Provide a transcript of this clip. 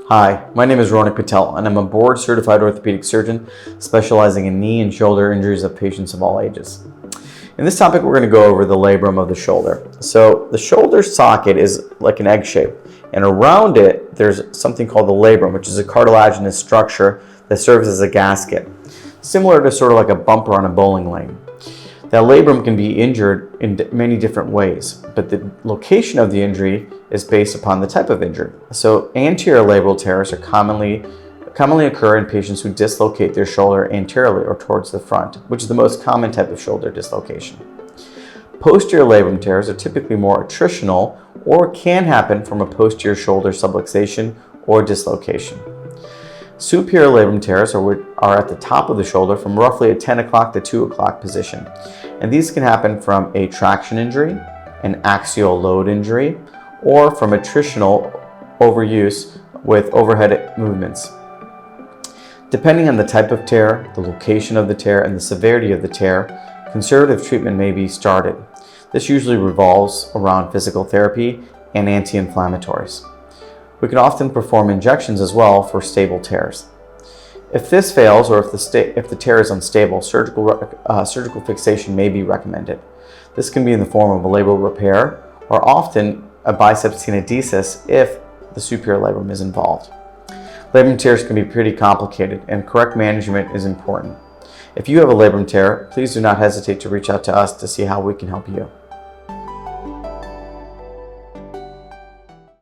Hi, my name is Ronak Patel, and I'm a board-certified orthopedic surgeon specializing in knee and shoulder injuries of patients of all ages. In this topic, we're going to go over the labrum of the shoulder. So the shoulder socket is like an egg shape, and around it, there's something called the labrum, which is a cartilaginous structure that serves as a gasket, similar to sort of like a bumper on a bowling lane. That labrum can be injured in many different ways, but the location of the injury is based upon the type of injury. So anterior labral tears are commonly occur in patients who dislocate their shoulder anteriorly or towards the front, which is the most common type of shoulder dislocation. Posterior labrum tears are typically more attritional or can happen from a posterior shoulder subluxation or dislocation. Superior labrum tears are at the top of the shoulder from roughly a 10 o'clock to 2 o'clock position. And these can happen from a traction injury, an axial load injury, or from attritional overuse with overhead movements. Depending on the type of tear, the location of the tear, and the severity of the tear, conservative treatment may be started. This usually revolves around physical therapy and anti-inflammatories. We can often perform injections as well for stable tears. If this fails, or if the tear is unstable, surgical fixation may be recommended. This can be in the form of a labral repair or often a biceps tenodesis if the superior labrum is involved. Labrum tears can be pretty complicated, and correct management is important. If you have a labrum tear, please do not hesitate to reach out to us to see how we can help you.